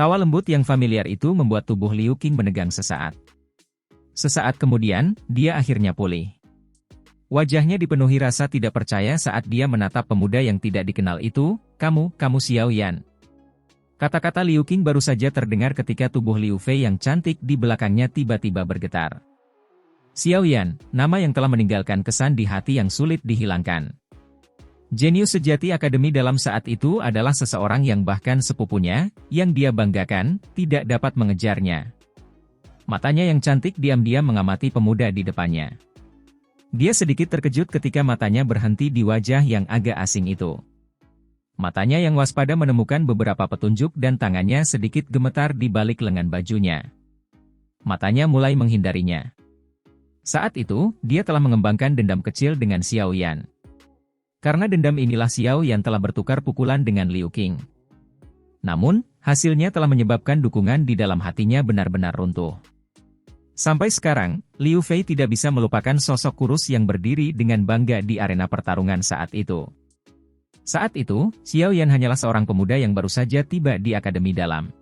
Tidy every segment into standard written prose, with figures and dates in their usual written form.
Tawa lembut yang familiar itu membuat tubuh Liu Qing menegang sesaat. Sesaat kemudian, dia akhirnya pulih. Wajahnya dipenuhi rasa tidak percaya saat dia menatap pemuda yang tidak dikenal itu. Kamu Xiao Yan. Kata-kata Liu Qing baru saja terdengar ketika tubuh Liu Fei yang cantik di belakangnya tiba-tiba bergetar. Xiao Yan, nama yang telah meninggalkan kesan di hati yang sulit dihilangkan. Jenius sejati akademi dalam saat itu adalah seseorang yang bahkan sepupunya, yang dia banggakan, tidak dapat mengejarnya. Matanya yang cantik diam-diam mengamati pemuda di depannya. Dia sedikit terkejut ketika matanya berhenti di wajah yang agak asing itu. Matanya yang waspada menemukan beberapa petunjuk dan tangannya sedikit gemetar di balik lengan bajunya. Matanya mulai menghindarinya. Saat itu, dia telah mengembangkan dendam kecil dengan Xiao Yan. Karena dendam inilah Xiao Yan telah bertukar pukulan dengan Liu Qing. Namun, hasilnya telah menyebabkan dukungan di dalam hatinya benar-benar runtuh. Sampai sekarang, Liu Fei tidak bisa melupakan sosok kurus yang berdiri dengan bangga di arena pertarungan saat itu. Saat itu, Xiao Yan hanyalah seorang pemuda yang baru saja tiba di Akademi Dalam.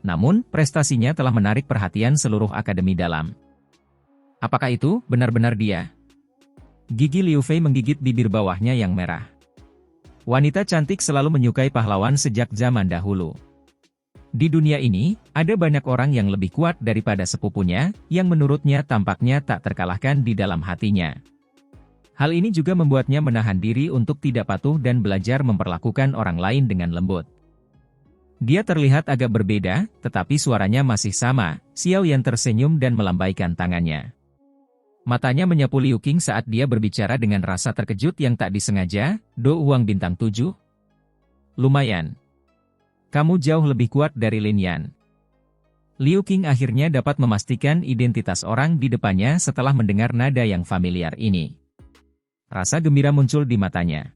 Namun, prestasinya telah menarik perhatian seluruh Akademi Dalam. Apakah itu benar-benar dia? Gigi Liu Fei menggigit bibir bawahnya yang merah. Wanita cantik selalu menyukai pahlawan sejak zaman dahulu. Di dunia ini, ada banyak orang yang lebih kuat daripada sepupunya, yang menurutnya tampaknya tak terkalahkan di dalam hatinya. Hal ini juga membuatnya menahan diri untuk tidak patuh dan belajar memperlakukan orang lain dengan lembut. Dia terlihat agak berbeda, tetapi suaranya masih sama. Xiao Yan tersenyum dan melambaikan tangannya. Matanya menyapu Liu Qing saat dia berbicara dengan rasa terkejut yang tak disengaja. Do Uang bintang 7. Lumayan. Kamu jauh lebih kuat dari Lin Yan. Liu Qing akhirnya dapat memastikan identitas orang di depannya setelah mendengar nada yang familiar ini. Rasa gembira muncul di matanya.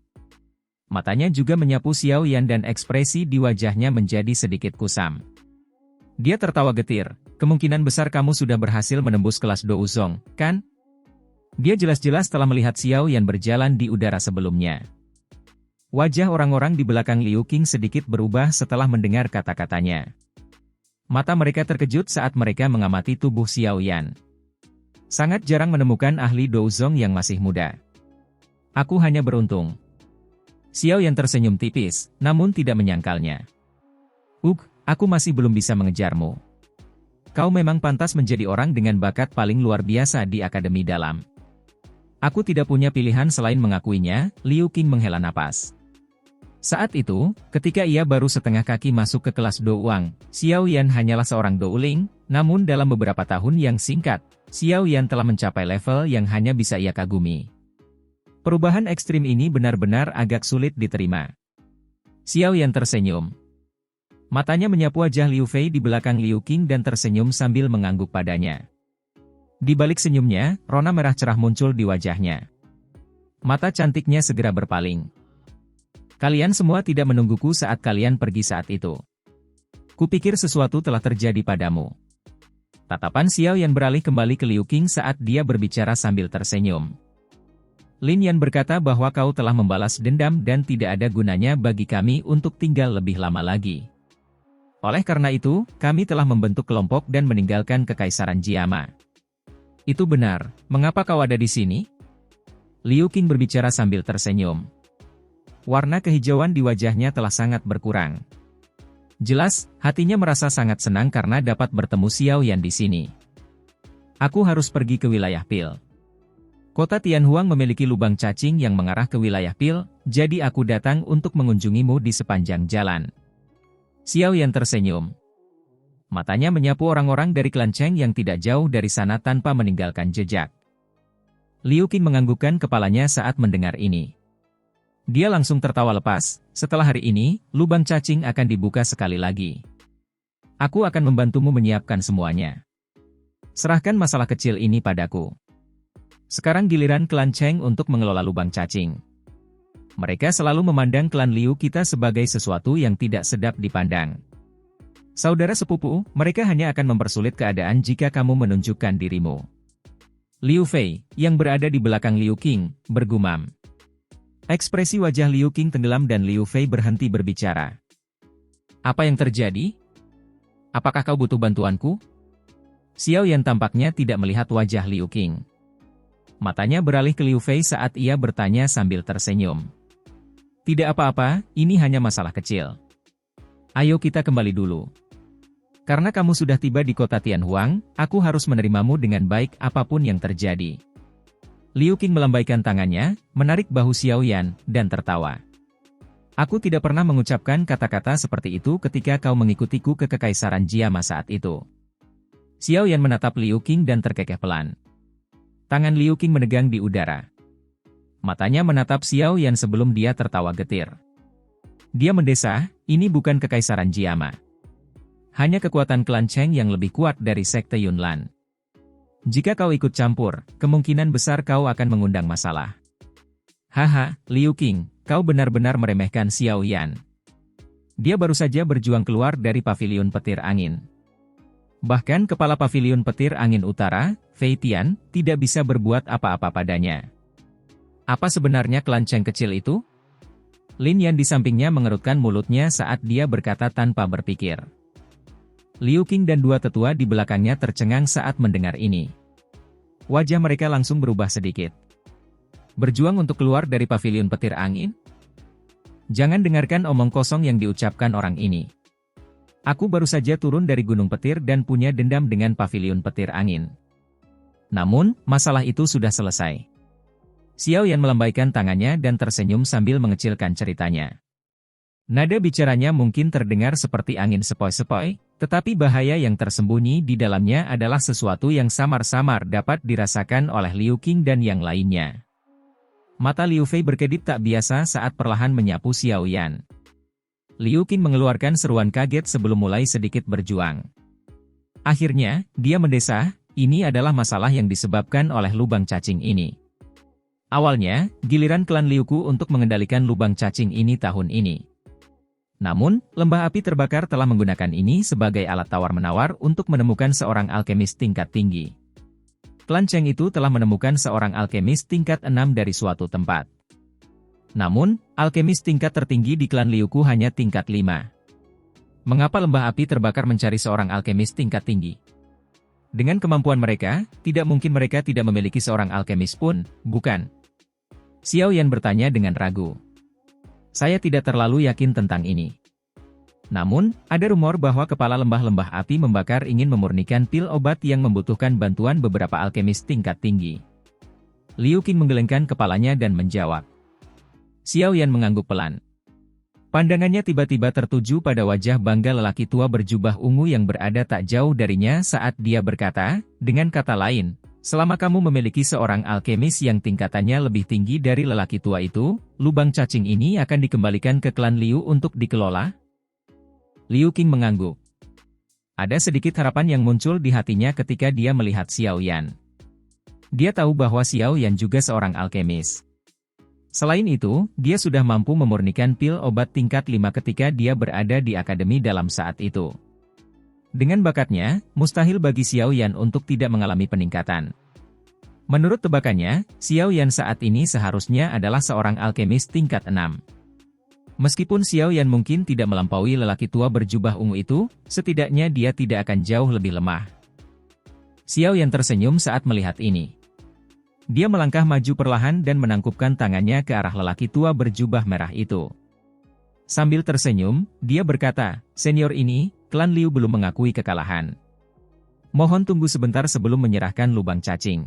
Matanya juga menyapu Xiao Yan dan ekspresi di wajahnya menjadi sedikit kusam. Dia tertawa getir. Kemungkinan besar kamu sudah berhasil menembus kelas Do Uzong, kan? Dia jelas-jelas telah melihat Xiao Yan berjalan di udara sebelumnya. Wajah orang-orang di belakang Liu Qing sedikit berubah setelah mendengar kata-katanya. Mata mereka terkejut saat mereka mengamati tubuh Xiao Yan. Sangat jarang menemukan ahli Do Uzong yang masih muda. Aku hanya beruntung. Xiao Yan tersenyum tipis, namun tidak menyangkalnya. Aku masih belum bisa mengejarmu. Kau memang pantas menjadi orang dengan bakat paling luar biasa di Akademi Dalam. Aku tidak punya pilihan selain mengakuinya. Liu Qing menghela napas. Saat itu, ketika ia baru setengah kaki masuk ke kelas Do Uang, Xiao Yan hanyalah seorang douling, namun dalam beberapa tahun yang singkat, Xiao Yan telah mencapai level yang hanya bisa ia kagumi. Perubahan ekstrim ini benar-benar agak sulit diterima. Xiao Yan tersenyum. Matanya menyapu wajah Liu Fei di belakang Liu Qing dan tersenyum sambil mengangguk padanya. Di balik senyumnya, rona merah cerah muncul di wajahnya. Mata cantiknya segera berpaling. Kalian semua tidak menungguku saat kalian pergi saat itu. Kupikir sesuatu telah terjadi padamu. Tatapan Xiao Yan beralih kembali ke Liu Qing saat dia berbicara sambil tersenyum. Lin Yan berkata bahwa kau telah membalas dendam dan tidak ada gunanya bagi kami untuk tinggal lebih lama lagi. Oleh karena itu, kami telah membentuk kelompok dan meninggalkan Kekaisaran Jiama. Itu benar, mengapa kau ada di sini? Liu Qing berbicara sambil tersenyum. Warna kehijauan di wajahnya telah sangat berkurang. Jelas, hatinya merasa sangat senang karena dapat bertemu Xiao Yan di sini. Aku harus pergi ke wilayah Pil. Kota Tianhuang memiliki lubang cacing yang mengarah ke wilayah Pil, jadi aku datang untuk mengunjungimu di sepanjang jalan. Xiao Yan tersenyum. Matanya menyapu orang-orang dari klan Cheng yang tidak jauh dari sana tanpa meninggalkan jejak. Liu Qing menganggukkan kepalanya saat mendengar ini. Dia langsung tertawa lepas. Setelah hari ini, lubang cacing akan dibuka sekali lagi. Aku akan membantumu menyiapkan semuanya. Serahkan masalah kecil ini padaku. Sekarang giliran klan Cheng untuk mengelola lubang cacing. Mereka selalu memandang klan Liu kita sebagai sesuatu yang tidak sedap dipandang. Saudara sepupu, mereka hanya akan mempersulit keadaan jika kamu menunjukkan dirimu. Liu Fei, yang berada di belakang Liu Qing, bergumam. Ekspresi wajah Liu Qing tenggelam dan Liu Fei berhenti berbicara. Apa yang terjadi? Apakah kau butuh bantuanku? Xiao Yan tampaknya tidak melihat wajah Liu Qing. Matanya beralih ke Liu Fei saat ia bertanya sambil tersenyum. Tidak apa-apa, ini hanya masalah kecil. Ayo kita kembali dulu. Karena kamu sudah tiba di kota Tianhuang, aku harus menerimamu dengan baik apapun yang terjadi. Liu Qing melambaikan tangannya, menarik bahu Xiao Yan, dan tertawa. Aku tidak pernah mengucapkan kata-kata seperti itu ketika kau mengikutiku ke Kekaisaran Jiama saat itu. Xiao Yan menatap Liu Qing dan terkekeh pelan. Tangan Liu Qing menegang di udara. Matanya menatap Xiao Yan sebelum dia tertawa getir. Dia mendesah, ini bukan Kekaisaran Jiama. Hanya kekuatan klan Cheng yang lebih kuat dari Sekte Yunlan. Jika kau ikut campur, kemungkinan besar kau akan mengundang masalah. Haha, Liu Qing, kau benar-benar meremehkan Xiao Yan. Dia baru saja berjuang keluar dari pavilion petir angin. Bahkan kepala pavilion petir angin utara, Fei Tian, tidak bisa berbuat apa-apa padanya. Apa sebenarnya klan Cheng kecil itu? Lin Yan di sampingnya mengerutkan mulutnya saat dia berkata tanpa berpikir. Liu Qing dan dua tetua di belakangnya tercengang saat mendengar ini. Wajah mereka langsung berubah sedikit. Berjuang untuk keluar dari pavilion petir angin? Jangan dengarkan omong kosong yang diucapkan orang ini. Aku baru saja turun dari gunung petir dan punya dendam dengan pavilion petir angin. Namun, masalah itu sudah selesai. Xiao Yan melambaikan tangannya dan tersenyum sambil mengecilkan ceritanya. Nada bicaranya mungkin terdengar seperti angin sepoi-sepoi, tetapi bahaya yang tersembunyi di dalamnya adalah sesuatu yang samar-samar dapat dirasakan oleh Liu Qing dan yang lainnya. Mata Liu Fei berkedip tak biasa saat perlahan menyapu Xiao Yan. Liu Qing mengeluarkan seruan kaget sebelum mulai sedikit berjuang. Akhirnya, dia mendesah, ini adalah masalah yang disebabkan oleh lubang cacing ini. Awalnya, giliran klan Liu Ku untuk mengendalikan lubang cacing ini tahun ini. Namun, lembah api terbakar telah menggunakan ini sebagai alat tawar-menawar untuk menemukan seorang alkemis tingkat tinggi. Klan Cheng itu telah menemukan seorang alkemis tingkat 6 dari suatu tempat. Namun, alkemis tingkat tertinggi di klan Liu Ku hanya tingkat 5. Mengapa lembah api terbakar mencari seorang alkemis tingkat tinggi? Dengan kemampuan mereka, tidak mungkin mereka tidak memiliki seorang alkemis pun, bukan? Xiao Yan bertanya dengan ragu. Saya tidak terlalu yakin tentang ini. Namun, ada rumor bahwa kepala lembah-lembah api membakar ingin memurnikan pil obat yang membutuhkan bantuan beberapa alkemis tingkat tinggi. Liu Qing menggelengkan kepalanya dan menjawab. Xiao Yan mengangguk pelan. Pandangannya tiba-tiba tertuju pada wajah bangga lelaki tua berjubah ungu yang berada tak jauh darinya saat dia berkata, dengan kata lain, selama kamu memiliki seorang alkemis yang tingkatannya lebih tinggi dari lelaki tua itu, lubang cacing ini akan dikembalikan ke klan Liu untuk dikelola? Liu Qing mengangguk. Ada sedikit harapan yang muncul di hatinya ketika dia melihat Xiao Yan. Dia tahu bahwa Xiao Yan juga seorang alkemis. Selain itu, dia sudah mampu memurnikan pil obat tingkat 5 ketika dia berada di akademi dalam saat itu. Dengan bakatnya, mustahil bagi Xiao Yan untuk tidak mengalami peningkatan. Menurut tebakannya, Xiao Yan saat ini seharusnya adalah seorang alkemis tingkat 6. Meskipun Xiao Yan mungkin tidak melampaui lelaki tua berjubah ungu itu, setidaknya dia tidak akan jauh lebih lemah. Xiao Yan tersenyum saat melihat ini. Dia melangkah maju perlahan dan menangkupkan tangannya ke arah lelaki tua berjubah merah itu. Sambil tersenyum, dia berkata, senior ini, klan Liu belum mengakui kekalahan. Mohon tunggu sebentar sebelum menyerahkan lubang cacing.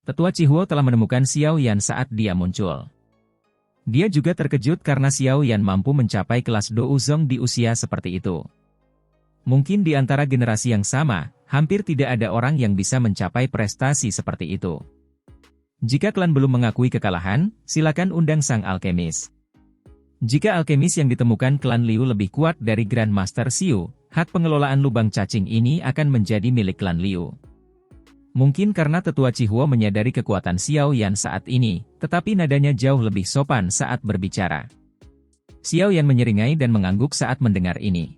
Tetua Chihuo telah menemukan Xiao Yan saat dia muncul. Dia juga terkejut karena Xiao Yan mampu mencapai kelas Douzong di usia seperti itu. Mungkin di antara generasi yang sama, hampir tidak ada orang yang bisa mencapai prestasi seperti itu. Jika klan belum mengakui kekalahan, silakan undang sang alkemis. Jika alkemis yang ditemukan klan Liu lebih kuat dari Grandmaster Xiu, hak pengelolaan lubang cacing ini akan menjadi milik klan Liu. Mungkin karena tetua Chihuo menyadari kekuatan Xiao Yan saat ini, tetapi nadanya jauh lebih sopan saat berbicara. Xiao Yan menyeringai dan mengangguk saat mendengar ini.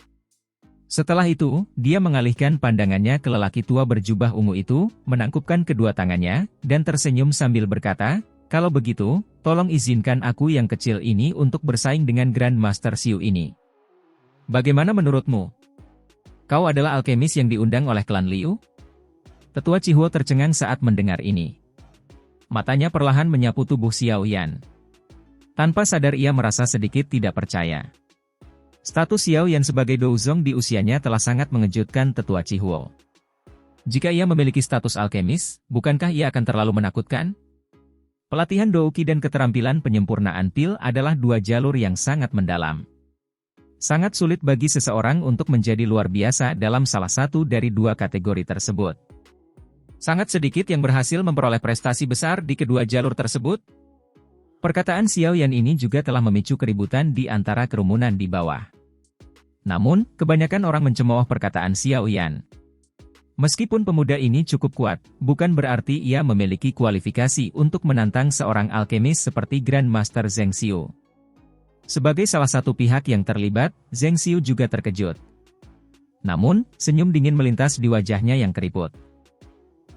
Setelah itu, dia mengalihkan pandangannya ke lelaki tua berjubah ungu itu, menangkupkan kedua tangannya, dan tersenyum sambil berkata, kalau begitu, tolong izinkan aku yang kecil ini untuk bersaing dengan Grandmaster Xiu ini. Bagaimana menurutmu? Kau adalah alkemis yang diundang oleh klan Liu? Tetua Chihuo tercengang saat mendengar ini. Matanya perlahan menyapu tubuh Xiao Yan. Tanpa sadar ia merasa sedikit tidak percaya. Status Xiao Yan sebagai douzong di usianya telah sangat mengejutkan Tetua Chihuo. Jika ia memiliki status alkemis, bukankah ia akan terlalu menakutkan? Pelatihan Douki dan keterampilan penyempurnaan pil adalah dua jalur yang sangat mendalam. Sangat sulit bagi seseorang untuk menjadi luar biasa dalam salah satu dari dua kategori tersebut. Sangat sedikit yang berhasil memperoleh prestasi besar di kedua jalur tersebut. Perkataan Xiao Yan ini juga telah memicu keributan di antara kerumunan di bawah. Namun, kebanyakan orang mencemooh perkataan Xiao Yan. Meskipun pemuda ini cukup kuat, bukan berarti ia memiliki kualifikasi untuk menantang seorang alkemis seperti Grandmaster Zheng Xiu. Sebagai salah satu pihak yang terlibat, Zheng Xiu juga terkejut. Namun, senyum dingin melintas di wajahnya yang keriput.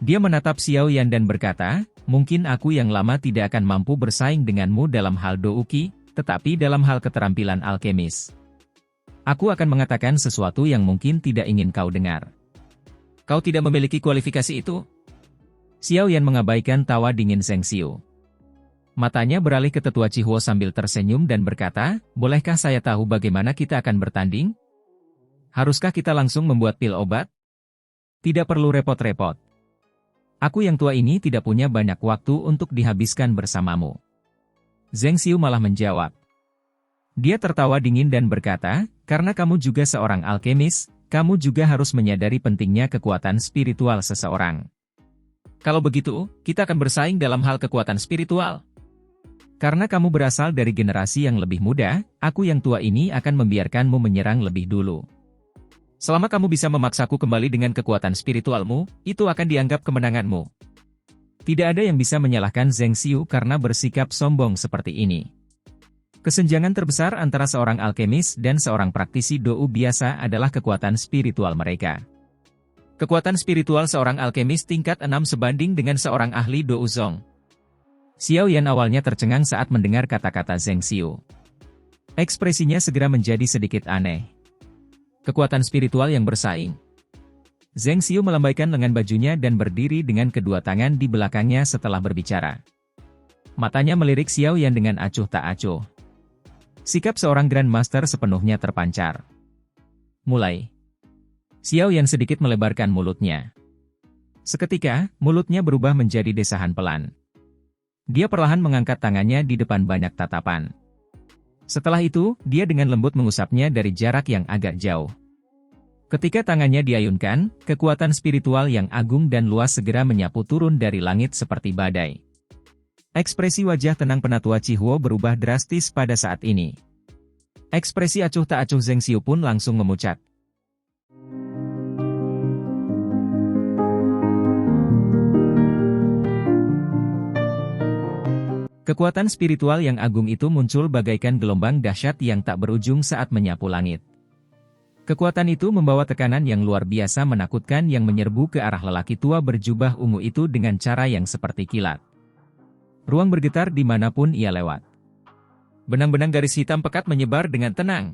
Dia menatap Xiao Yan dan berkata, mungkin aku yang lama tidak akan mampu bersaing denganmu dalam hal douki, tetapi dalam hal keterampilan alkemis. Aku akan mengatakan sesuatu yang mungkin tidak ingin kau dengar. Kau tidak memiliki kualifikasi itu? Xiao Yan mengabaikan tawa dingin Zheng Xiu. Matanya beralih ke Tetua Chihuo sambil tersenyum dan berkata, bolehkah saya tahu bagaimana kita akan bertanding? Haruskah kita langsung membuat pil obat? Tidak perlu repot-repot. Aku yang tua ini tidak punya banyak waktu untuk dihabiskan bersamamu. Zheng Xiu malah menjawab. Dia tertawa dingin dan berkata, karena kamu juga seorang alkemis, kamu juga harus menyadari pentingnya kekuatan spiritual seseorang. Kalau begitu, kita akan bersaing dalam hal kekuatan spiritual. Karena kamu berasal dari generasi yang lebih muda, aku yang tua ini akan membiarkanmu menyerang lebih dulu. Selama kamu bisa memaksaku kembali dengan kekuatan spiritualmu, itu akan dianggap kemenanganmu. Tidak ada yang bisa menyalahkan Zheng Xiu karena bersikap sombong seperti ini. Kesenjangan terbesar antara seorang alkemis dan seorang praktisi dou biasa adalah kekuatan spiritual mereka. Kekuatan spiritual seorang alkemis tingkat 6 sebanding dengan seorang ahli douzong. Xiao Yan awalnya tercengang saat mendengar kata-kata Zheng Xiu. Ekspresinya segera menjadi sedikit aneh. Kekuatan spiritual yang bersaing. Zheng Xiu melambaikan lengan bajunya dan berdiri dengan kedua tangan di belakangnya setelah berbicara. Matanya melirik Xiao Yan dengan acuh tak acuh. Sikap seorang Grandmaster sepenuhnya terpancar. Mulai. Xiao Yan sedikit melebarkan mulutnya. Seketika, mulutnya berubah menjadi desahan pelan. Dia perlahan mengangkat tangannya di depan banyak tatapan. Setelah itu, dia dengan lembut mengusapnya dari jarak yang agak jauh. Ketika tangannya diayunkan, kekuatan spiritual yang agung dan luas segera menyapu turun dari langit seperti badai. Ekspresi wajah tenang Penatua Chihuo berubah drastis pada saat ini. Ekspresi acuh tak acuh Zheng Xiu pun langsung memucat. Kekuatan spiritual yang agung itu muncul bagaikan gelombang dahsyat yang tak berujung saat menyapu langit. Kekuatan itu membawa tekanan yang luar biasa menakutkan yang menyerbu ke arah lelaki tua berjubah ungu itu dengan cara yang seperti kilat. Ruang bergetar dimanapun ia lewat. Benang-benang garis hitam pekat menyebar dengan tenang.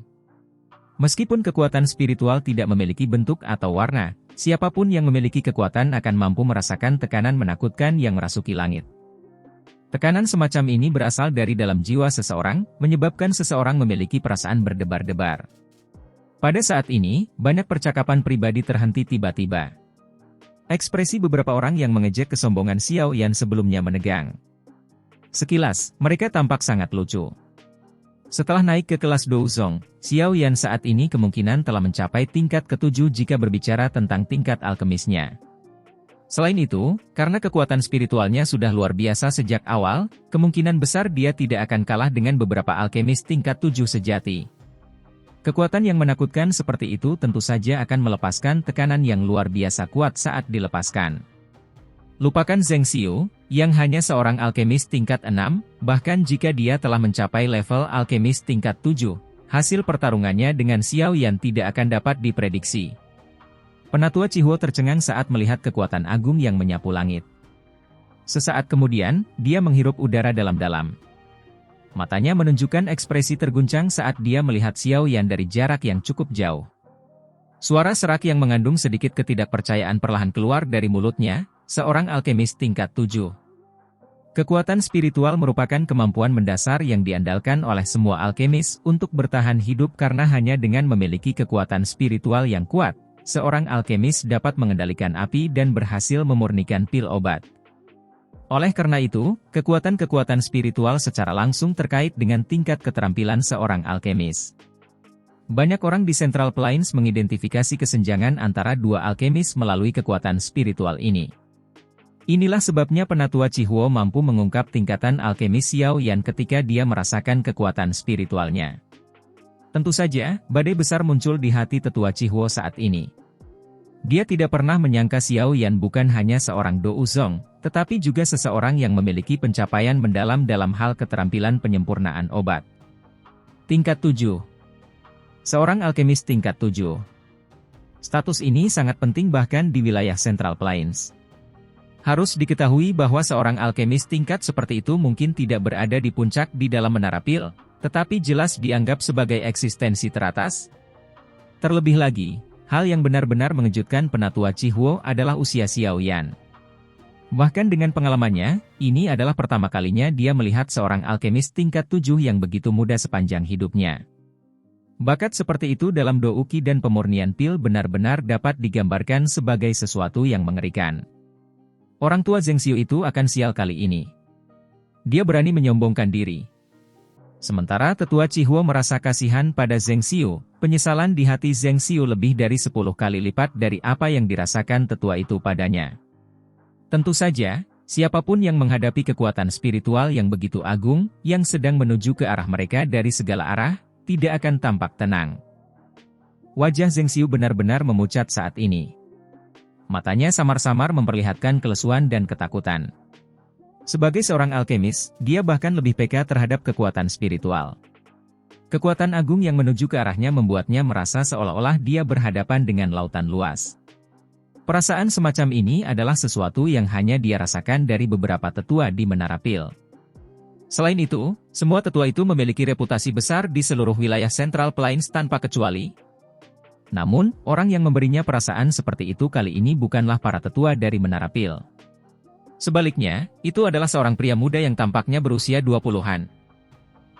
Meskipun kekuatan spiritual tidak memiliki bentuk atau warna, siapapun yang memiliki kekuatan akan mampu merasakan tekanan menakutkan yang merasuki langit. Tekanan semacam ini berasal dari dalam jiwa seseorang, menyebabkan seseorang memiliki perasaan berdebar-debar. Pada saat ini, banyak percakapan pribadi terhenti tiba-tiba. Ekspresi beberapa orang yang mengejek kesombongan Xiao Yan sebelumnya menegang. Sekilas, mereka tampak sangat lucu. Setelah naik ke kelas douzong, Xiao Yan saat ini kemungkinan telah mencapai tingkat ke-7 jika berbicara tentang tingkat alkemisnya. Selain itu, karena kekuatan spiritualnya sudah luar biasa sejak awal, kemungkinan besar dia tidak akan kalah dengan beberapa alkemis tingkat 7 sejati. Kekuatan yang menakutkan seperti itu tentu saja akan melepaskan tekanan yang luar biasa kuat saat dilepaskan. Lupakan Zheng Xiu, yang hanya seorang alkemis tingkat 6, bahkan jika dia telah mencapai level alkemis tingkat 7, hasil pertarungannya dengan Xiao Yan tidak akan dapat diprediksi. Penatua Chihuo tercengang saat melihat kekuatan agung yang menyapu langit. Sesaat kemudian, dia menghirup udara dalam-dalam. Matanya menunjukkan ekspresi terguncang saat dia melihat Xiao Yan dari jarak yang cukup jauh. Suara serak yang mengandung sedikit ketidakpercayaan perlahan keluar dari mulutnya, seorang alkemis tingkat 7. Kekuatan spiritual merupakan kemampuan mendasar yang diandalkan oleh semua alkemis untuk bertahan hidup karena hanya dengan memiliki kekuatan spiritual yang kuat, seorang alkemis dapat mengendalikan api dan berhasil memurnikan pil obat. Oleh karena itu, kekuatan-kekuatan spiritual secara langsung terkait dengan tingkat keterampilan seorang alkemis. Banyak orang di Central Plains mengidentifikasi kesenjangan antara dua alkemis melalui kekuatan spiritual ini. Inilah sebabnya Penatua Chihuo mampu mengungkap tingkatan alkemis Xiao Yan ketika dia merasakan kekuatan spiritualnya. Tentu saja, badai besar muncul di hati Tetua Chihuo saat ini. Dia tidak pernah menyangka Xiao Yan bukan hanya seorang douzong, tetapi juga seseorang yang memiliki pencapaian mendalam dalam hal keterampilan penyempurnaan obat. Tingkat 7. Seorang alkemis tingkat 7. Status ini sangat penting bahkan di wilayah Central Plains. Harus diketahui bahwa seorang alkemis tingkat seperti itu mungkin tidak berada di puncak di dalam menara pil, tetapi jelas dianggap sebagai eksistensi teratas. Terlebih lagi, hal yang benar-benar mengejutkan Penatua Chihuo adalah usia Xiao Yan. Bahkan dengan pengalamannya, ini adalah pertama kalinya dia melihat seorang alkemis tingkat 7 yang begitu muda sepanjang hidupnya. Bakat seperti itu dalam douki dan pemurnian pil benar-benar dapat digambarkan sebagai sesuatu yang mengerikan. Orang tua Zheng Xiu itu akan sial kali ini. Dia berani menyombongkan diri. Sementara Tetua Chihuo merasa kasihan pada Zheng Xiu, penyesalan di hati Zheng Xiu lebih dari 10 kali lipat dari apa yang dirasakan tetua itu padanya. Tentu saja, siapapun yang menghadapi kekuatan spiritual yang begitu agung, yang sedang menuju ke arah mereka dari segala arah, tidak akan tampak tenang. Wajah Zheng Xiu benar-benar memucat saat ini. Matanya samar-samar memperlihatkan kelesuan dan ketakutan. Sebagai seorang alkemis, dia bahkan lebih peka terhadap kekuatan spiritual. Kekuatan agung yang menuju ke arahnya membuatnya merasa seolah-olah dia berhadapan dengan lautan luas. Perasaan semacam ini adalah sesuatu yang hanya dia rasakan dari beberapa tetua di Menara Pil. Selain itu, semua tetua itu memiliki reputasi besar di seluruh wilayah Central Plains tanpa kecuali. Namun, orang yang memberinya perasaan seperti itu kali ini bukanlah para tetua dari Menara Pil. Sebaliknya, itu adalah seorang pria muda yang tampaknya berusia 20-an.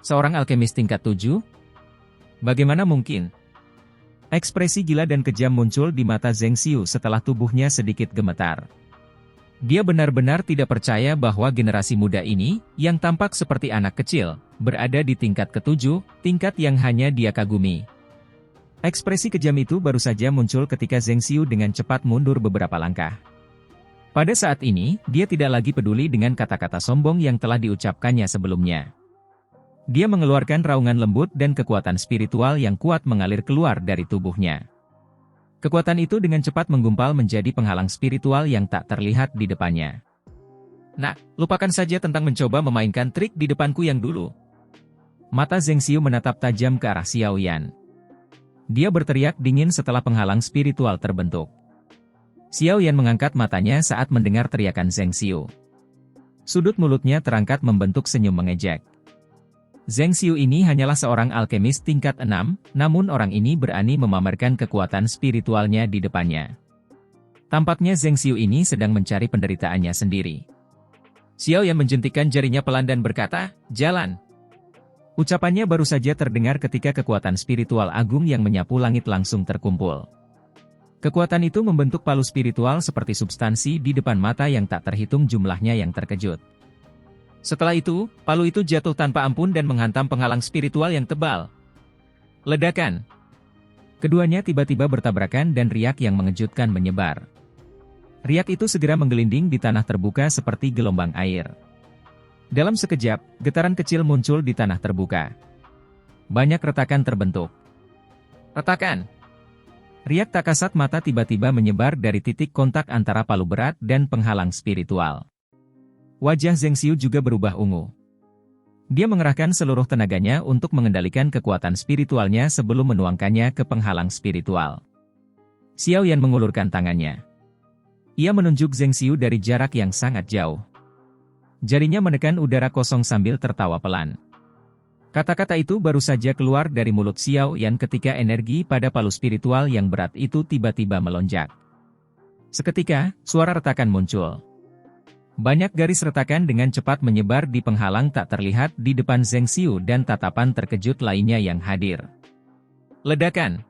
Seorang alkemis tingkat 7? Bagaimana mungkin? Ekspresi gila dan kejam muncul di mata Zheng Xiu setelah tubuhnya sedikit gemetar. Dia benar-benar tidak percaya bahwa generasi muda ini, yang tampak seperti anak kecil, berada di tingkat ke-7, tingkat yang hanya dia kagumi. Ekspresi kejam itu baru saja muncul ketika Zheng Xiu dengan cepat mundur beberapa langkah. Pada saat ini, dia tidak lagi peduli dengan kata-kata sombong yang telah diucapkannya sebelumnya. Dia mengeluarkan raungan lembut dan kekuatan spiritual yang kuat mengalir keluar dari tubuhnya. Kekuatan itu dengan cepat menggumpal menjadi penghalang spiritual yang tak terlihat di depannya. Nak, lupakan saja tentang mencoba memainkan trik di depanku yang dulu. Mata Zheng Xiu menatap tajam ke arah Xiao Yan. Dia berteriak dingin setelah penghalang spiritual terbentuk. Xiao Yan mengangkat matanya saat mendengar teriakan Zheng Xiu. Sudut mulutnya terangkat membentuk senyum mengejek. Zheng Xiu ini hanyalah seorang alkemis tingkat 6, namun orang ini berani memamerkan kekuatan spiritualnya di depannya. Tampaknya Zheng Xiu ini sedang mencari penderitaannya sendiri. Xiao Yan menjentikkan jarinya pelan dan berkata, "Jalan." Ucapannya baru saja terdengar ketika kekuatan spiritual agung yang menyapu langit langsung terkumpul. Kekuatan itu membentuk palu spiritual seperti substansi di depan mata yang tak terhitung jumlahnya yang terkejut. Setelah itu, palu itu jatuh tanpa ampun dan menghantam penghalang spiritual yang tebal. Ledakan. Keduanya tiba-tiba bertabrakan dan riak yang mengejutkan menyebar. Riak itu segera menggelinding di tanah terbuka seperti gelombang air. Dalam sekejap, getaran kecil muncul di tanah terbuka. Banyak retakan terbentuk. Retakan. Riak tak kasat mata tiba-tiba menyebar dari titik kontak antara palu berat dan penghalang spiritual. Wajah Zheng Xiu juga berubah ungu. Dia mengerahkan seluruh tenaganya untuk mengendalikan kekuatan spiritualnya sebelum menuangkannya ke penghalang spiritual. Xiao Yan mengulurkan tangannya. Ia menunjuk Zheng Xiu dari jarak yang sangat jauh. Jarinya menekan udara kosong sambil tertawa pelan. Kata-kata itu baru saja keluar dari mulut Xiao Yan ketika energi pada palu spiritual yang berat itu tiba-tiba melonjak. Seketika, suara retakan muncul. Banyak garis retakan dengan cepat menyebar di penghalang tak terlihat di depan Zheng Xiu dan tatapan terkejut lainnya yang hadir. Ledakan.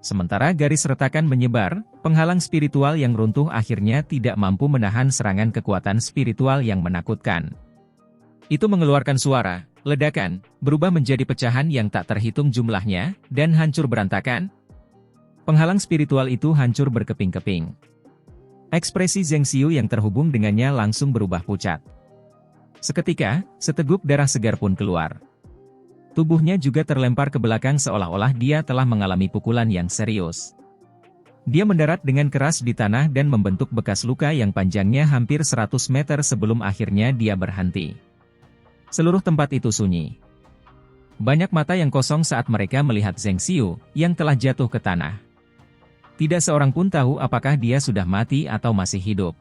Sementara garis retakan menyebar, penghalang spiritual yang runtuh akhirnya tidak mampu menahan serangan kekuatan spiritual yang menakutkan. Itu mengeluarkan suara, ledakan, berubah menjadi pecahan yang tak terhitung jumlahnya, dan hancur berantakan. Penghalang spiritual itu hancur berkeping-keping. Ekspresi Zheng Xiu yang terhubung dengannya langsung berubah pucat. Seketika, seteguk darah segar pun keluar. Tubuhnya juga terlempar ke belakang seolah-olah dia telah mengalami pukulan yang serius. Dia mendarat dengan keras di tanah dan membentuk bekas luka yang panjangnya hampir 100 meter sebelum akhirnya dia berhenti. Seluruh tempat itu sunyi. Banyak mata yang kosong saat mereka melihat Zheng Xiu yang telah jatuh ke tanah. Tidak seorang pun tahu apakah dia sudah mati atau masih hidup.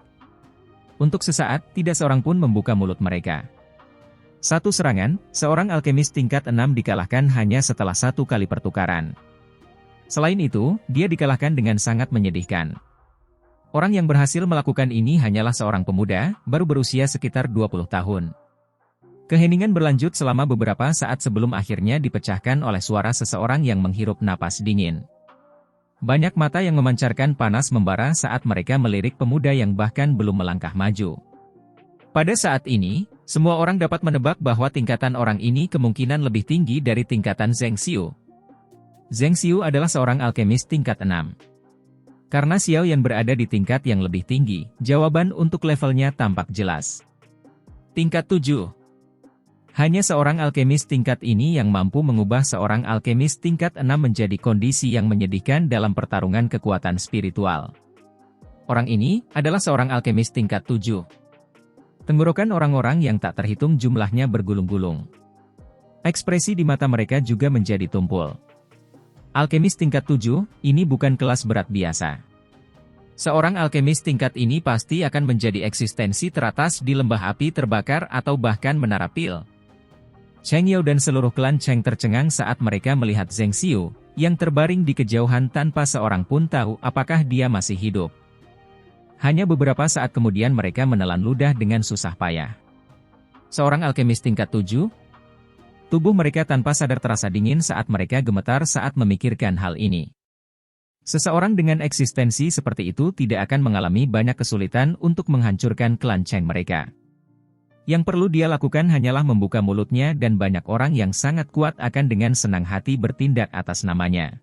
Untuk sesaat, tidak seorang pun membuka mulut mereka. Satu serangan, seorang alkemis tingkat 6 dikalahkan hanya setelah 1 kali pertukaran. Selain itu, dia dikalahkan dengan sangat menyedihkan. Orang yang berhasil melakukan ini hanyalah seorang pemuda, baru berusia sekitar 20 tahun. Keheningan berlanjut selama beberapa saat sebelum akhirnya dipecahkan oleh suara seseorang yang menghirup napas dingin. Banyak mata yang memancarkan panas membara saat mereka melirik pemuda yang bahkan belum melangkah maju. Pada saat ini, semua orang dapat menebak bahwa tingkatan orang ini kemungkinan lebih tinggi dari tingkatan Zheng Xiu. Zheng Xiu adalah seorang alkemis tingkat 6. Karena Xiao Yan berada di tingkat yang lebih tinggi, jawaban untuk levelnya tampak jelas. Tingkat 7. Hanya seorang alkemis tingkat ini yang mampu mengubah seorang alkemis tingkat 6 menjadi kondisi yang menyedihkan dalam pertarungan kekuatan spiritual. Orang ini adalah seorang alkemis tingkat 7. Tenggorokan orang-orang yang tak terhitung jumlahnya bergulung-gulung. Ekspresi di mata mereka juga menjadi tumpul. Alkemis tingkat 7, ini bukan kelas berat biasa. Seorang alkemis tingkat ini pasti akan menjadi eksistensi teratas di lembah api terbakar atau bahkan menara pil. Cheng Yao dan seluruh klan Cheng tercengang saat mereka melihat Zheng Xiu, yang terbaring di kejauhan tanpa seorang pun tahu apakah dia masih hidup. Hanya beberapa saat kemudian mereka menelan ludah dengan susah payah. Seorang alkemis tingkat 7? Tubuh mereka tanpa sadar terasa dingin saat mereka gemetar saat memikirkan hal ini. Seseorang dengan eksistensi seperti itu tidak akan mengalami banyak kesulitan untuk menghancurkan klan Cheng mereka. Yang perlu dia lakukan hanyalah membuka mulutnya dan banyak orang yang sangat kuat akan dengan senang hati bertindak atas namanya.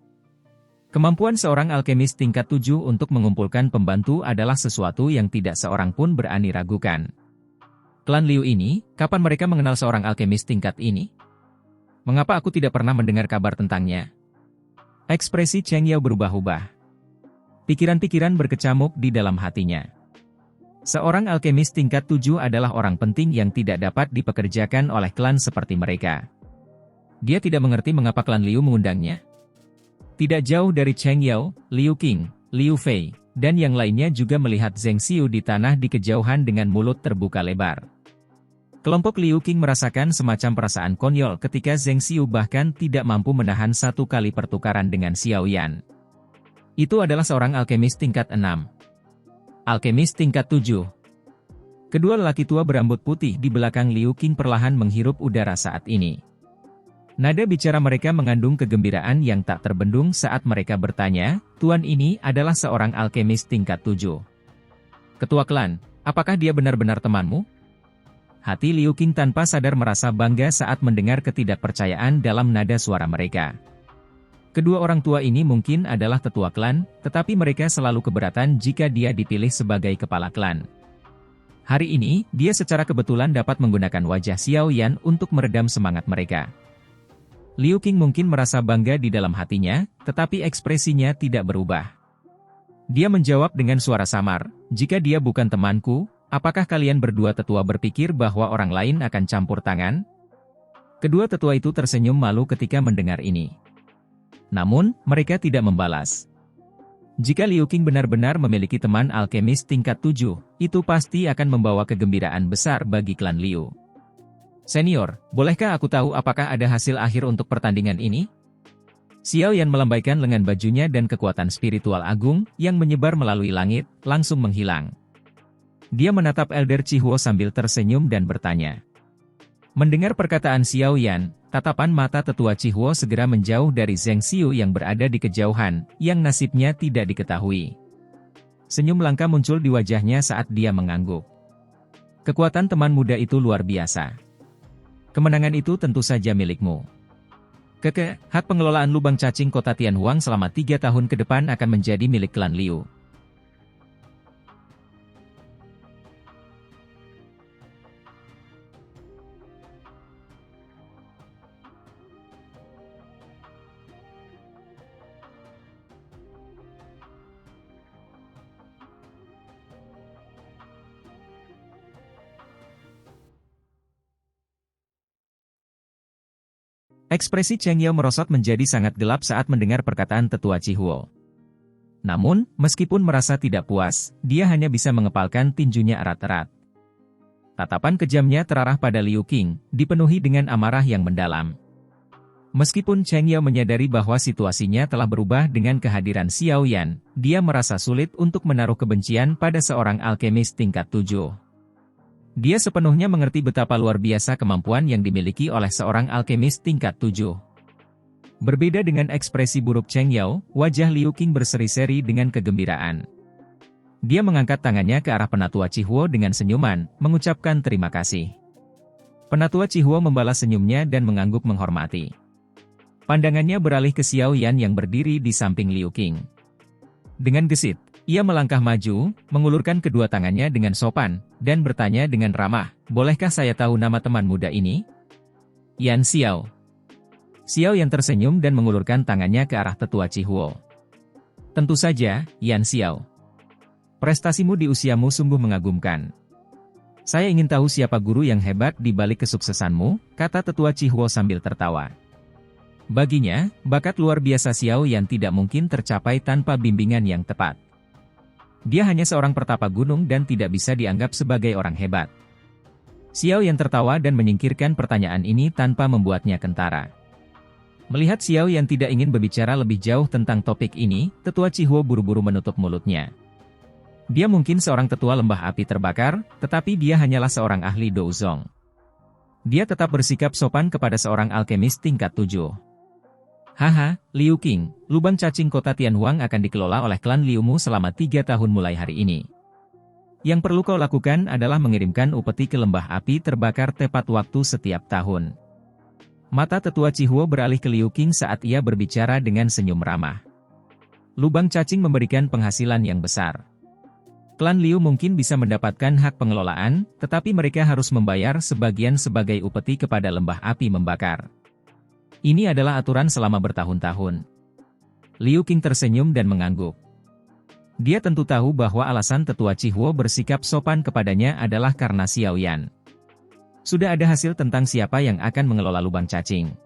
Kemampuan seorang alkemis tingkat 7 untuk mengumpulkan pembantu adalah sesuatu yang tidak seorang pun berani ragukan. Klan Liu ini, kapan mereka mengenal seorang alkemis tingkat ini? Mengapa aku tidak pernah mendengar kabar tentangnya? Ekspresi Cheng Yao berubah-ubah. Pikiran-pikiran berkecamuk di dalam hatinya. Seorang alkemis tingkat 7 adalah orang penting yang tidak dapat dipekerjakan oleh klan seperti mereka. Dia tidak mengerti mengapa klan Liu mengundangnya. Tidak jauh dari Cheng Yao, Liu Qing, Liu Fei, dan yang lainnya juga melihat Zheng Xiu di tanah di kejauhan dengan mulut terbuka lebar. Kelompok Liu Qing merasakan semacam perasaan konyol ketika Zheng Xiu bahkan tidak mampu menahan 1 kali pertukaran dengan Xiao Yan. Itu adalah seorang alkemis tingkat 6. Alkemis tingkat 7. Kedua lelaki tua berambut putih di belakang Liu Qing perlahan menghirup udara saat ini. Nada bicara mereka mengandung kegembiraan yang tak terbendung saat mereka bertanya, "Tuan ini adalah seorang alkemis tingkat 7. Ketua klan, apakah dia benar-benar temanmu?" Hati Liu Qing tanpa sadar merasa bangga saat mendengar ketidakpercayaan dalam nada suara mereka. Kedua orang tua ini mungkin adalah tetua klan, tetapi mereka selalu keberatan jika dia dipilih sebagai kepala klan. Hari ini, dia secara kebetulan dapat menggunakan wajah Xiao Yan untuk meredam semangat mereka. Liu Qing mungkin merasa bangga di dalam hatinya, tetapi ekspresinya tidak berubah. Dia menjawab dengan suara samar, "Jika dia bukan temanku, apakah kalian berdua tetua berpikir bahwa orang lain akan campur tangan?" Kedua tetua itu tersenyum malu ketika mendengar ini. Namun, mereka tidak membalas. Jika Liu Qing benar-benar memiliki teman alkemis tingkat 7, itu pasti akan membawa kegembiraan besar bagi klan Liu. Senior, bolehkah aku tahu apakah ada hasil akhir untuk pertandingan ini? Xiao Yan melambaikan lengan bajunya dan kekuatan spiritual agung yang menyebar melalui langit, langsung menghilang. Dia menatap Elder Chihuo sambil tersenyum dan bertanya. Mendengar perkataan Xiao Yan, tatapan mata tetua Chihuo segera menjauh dari Zheng Xiu yang berada di kejauhan, yang nasibnya tidak diketahui. Senyum langka muncul di wajahnya saat dia mengangguk. Kekuatan teman muda itu luar biasa. Kemenangan itu tentu saja milikmu. Hak pengelolaan lubang cacing kota Tianhuang selama 3 tahun ke depan akan menjadi milik klan Liu. Ekspresi Cheng Yao merosot menjadi sangat gelap saat mendengar perkataan tetua Chihuo. Namun, meskipun merasa tidak puas, dia hanya bisa mengepalkan tinjunya erat-erat. Tatapan kejamnya terarah pada Liu Qing, dipenuhi dengan amarah yang mendalam. Meskipun Cheng Yao menyadari bahwa situasinya telah berubah dengan kehadiran Xiao Yan, dia merasa sulit untuk menaruh kebencian pada seorang alkemis tingkat 7. Dia sepenuhnya mengerti betapa luar biasa kemampuan yang dimiliki oleh seorang alkemis tingkat 7. Berbeda dengan ekspresi buruk Cheng Yao, wajah Liu Qing berseri-seri dengan kegembiraan. Dia mengangkat tangannya ke arah Penatua Chihuo dengan senyuman, mengucapkan terima kasih. Penatua Chihuo membalas senyumnya dan mengangguk menghormati. Pandangannya beralih ke Xiao Yan yang berdiri di samping Liu Qing. Dengan gesit, ia melangkah maju, mengulurkan kedua tangannya dengan sopan, dan bertanya dengan ramah, bolehkah saya tahu nama teman muda ini? Yan Xiao. Xiao Yan tersenyum dan mengulurkan tangannya ke arah tetua Chihuo. Tentu saja, Yan Xiao. Prestasimu di usiamu sungguh mengagumkan. Saya ingin tahu siapa guru yang hebat di balik kesuksesanmu, kata tetua Chihuo sambil tertawa. Baginya, bakat luar biasa Xiao Yan tidak mungkin tercapai tanpa bimbingan yang tepat. Dia hanya seorang pertapa gunung dan tidak bisa dianggap sebagai orang hebat. Xiao Yan tertawa dan menyingkirkan pertanyaan ini tanpa membuatnya kentara. Melihat Xiao Yan tidak ingin berbicara lebih jauh tentang topik ini, tetua Chihuo buru-buru menutup mulutnya. Dia mungkin seorang tetua lembah api terbakar, tetapi dia hanyalah seorang ahli douzong. Dia tetap bersikap sopan kepada seorang alkemis tingkat 7. Haha, Liu Qing, lubang cacing kota Tianhuang akan dikelola oleh klan Liumu selama 3 tahun mulai hari ini. Yang perlu kau lakukan adalah mengirimkan upeti ke lembah api terbakar tepat waktu setiap tahun. Mata tetua Chihuo beralih ke Liu Qing saat ia berbicara dengan senyum ramah. Lubang cacing memberikan penghasilan yang besar. Klan Liu mungkin bisa mendapatkan hak pengelolaan, tetapi mereka harus membayar sebagian sebagai upeti kepada lembah api membakar. Ini adalah aturan selama bertahun-tahun. Liu Qing tersenyum dan mengangguk. Dia tentu tahu bahwa alasan tetua Chihuo bersikap sopan kepadanya adalah karena Xiao Yan. Sudah ada hasil tentang siapa yang akan mengelola lubang cacing.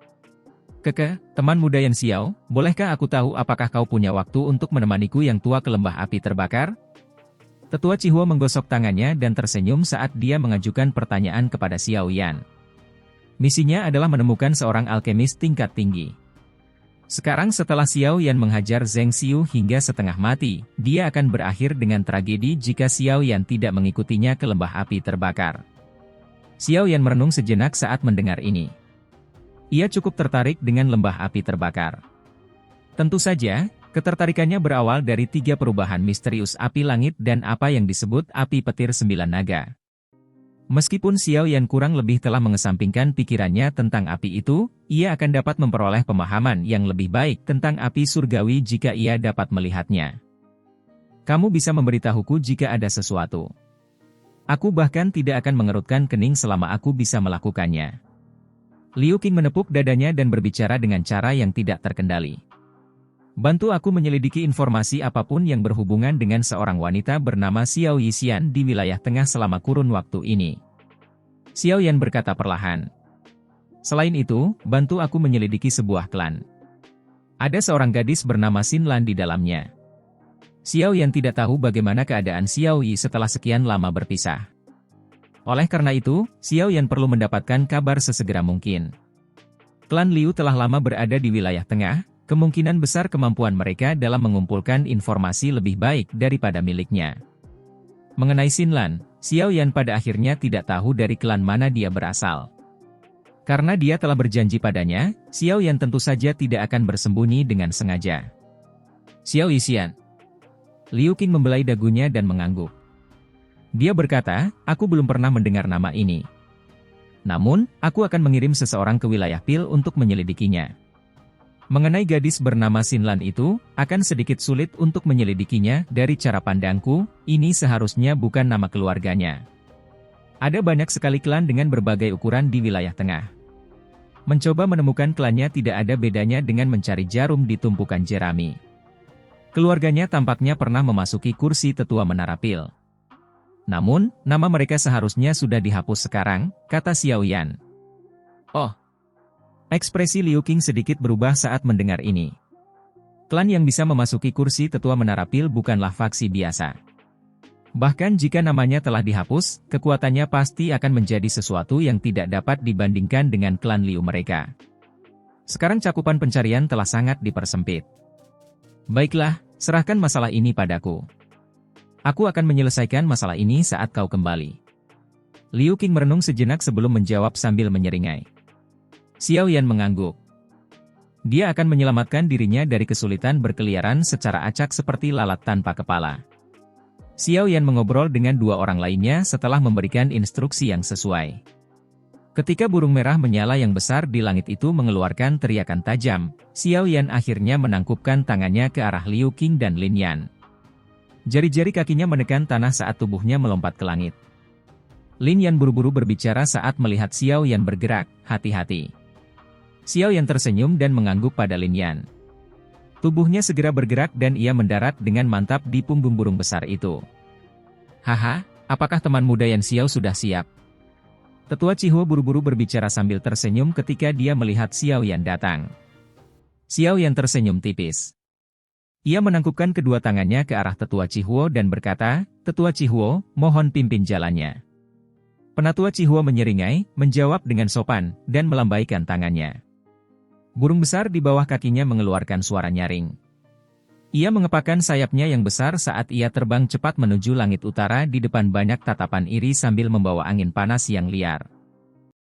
Teman muda Yan Xiao, bolehkah aku tahu apakah kau punya waktu untuk menemaniku yang tua ke lembah api terbakar? Tetua Chihuo menggosok tangannya dan tersenyum saat dia mengajukan pertanyaan kepada Xiao Yan. Misinya adalah menemukan seorang alkemis tingkat tinggi. Sekarang setelah Xiao Yan menghajar Zheng Xiu hingga setengah mati, dia akan berakhir dengan tragedi jika Xiao Yan tidak mengikutinya ke lembah api terbakar. Xiao Yan merenung sejenak saat mendengar ini. Ia cukup tertarik dengan lembah api terbakar. Tentu saja, ketertarikannya berawal dari 3 perubahan misterius api langit dan apa yang disebut api petir 9 naga. Meskipun Xiao Yan kurang lebih telah mengesampingkan pikirannya tentang api itu, ia akan dapat memperoleh pemahaman yang lebih baik tentang api surgawi jika ia dapat melihatnya. Kamu bisa memberitahuku jika ada sesuatu. Aku bahkan tidak akan mengerutkan kening selama aku bisa melakukannya. Liu Qing menepuk dadanya dan berbicara dengan cara yang tidak terkendali. Bantu aku menyelidiki informasi apapun yang berhubungan dengan seorang wanita bernama Xiao Yixian di wilayah tengah selama kurun waktu ini. Xiao Yan berkata perlahan. Selain itu, bantu aku menyelidiki sebuah klan. Ada seorang gadis bernama Xin Lan di dalamnya. Xiao Yan tidak tahu bagaimana keadaan Xiao Yi setelah sekian lama berpisah. Oleh karena itu, Xiao Yan perlu mendapatkan kabar sesegera mungkin. Klan Liu telah lama berada di wilayah tengah, kemungkinan besar kemampuan mereka dalam mengumpulkan informasi lebih baik daripada miliknya. Mengenai Xinlan, Xiao Yan pada akhirnya tidak tahu dari klan mana dia berasal. Karena dia telah berjanji padanya, Xiao Yan tentu saja tidak akan bersembunyi dengan sengaja. Xiao Yixian. Liu Qing membelai dagunya dan mengangguk. Dia berkata, aku belum pernah mendengar nama ini. Namun, aku akan mengirim seseorang ke wilayah Pil untuk menyelidikinya. Mengenai gadis bernama Xinlan itu, akan sedikit sulit untuk menyelidikinya. Dari cara pandangku, ini seharusnya bukan nama keluarganya. Ada banyak sekali klan dengan berbagai ukuran di wilayah tengah. Mencoba menemukan klannya tidak ada bedanya dengan mencari jarum di tumpukan jerami. Keluarganya tampaknya pernah memasuki kursi tetua Menara Pil. Namun, nama mereka seharusnya sudah dihapus sekarang, kata Xiao Yan. Oh. Ekspresi Liu Qing sedikit berubah saat mendengar ini. Klan yang bisa memasuki kursi tetua Menara Pil bukanlah faksi biasa. Bahkan jika namanya telah dihapus, kekuatannya pasti akan menjadi sesuatu yang tidak dapat dibandingkan dengan klan Liu mereka. Sekarang cakupan pencarian telah sangat dipersempit. Baiklah, serahkan masalah ini padaku. Aku akan menyelesaikan masalah ini saat kau kembali. Liu Qing merenung sejenak sebelum menjawab sambil menyeringai. Xiao Yan mengangguk. Dia akan menyelamatkan dirinya dari kesulitan berkeliaran secara acak seperti lalat tanpa kepala. Xiao Yan mengobrol dengan dua orang lainnya setelah memberikan instruksi yang sesuai. Ketika burung merah menyala yang besar di langit itu mengeluarkan teriakan tajam, Xiao Yan akhirnya menangkupkan tangannya ke arah Liu Qing dan Lin Yan. Jari-jari kakinya menekan tanah saat tubuhnya melompat ke langit. Lin Yan buru-buru berbicara saat melihat Xiao Yan bergerak, hati-hati. Xiao Yan tersenyum dan mengangguk pada Lin Yan. Tubuhnya segera bergerak dan ia mendarat dengan mantap di punggung burung besar itu. Haha, apakah teman muda Yan Xiao sudah siap? Tetua Chihuo buru-buru berbicara sambil tersenyum ketika dia melihat Xiao Yan datang. Xiao Yan tersenyum tipis. Ia menangkupkan kedua tangannya ke arah Tetua Chihuo dan berkata, Tetua Chihuo, mohon pimpin jalannya. Penatua Chihuo menyeringai, menjawab dengan sopan, dan melambaikan tangannya. Burung besar di bawah kakinya mengeluarkan suara nyaring. Ia mengepakkan sayapnya yang besar saat ia terbang cepat menuju langit utara di depan banyak tatapan iri sambil membawa angin panas yang liar.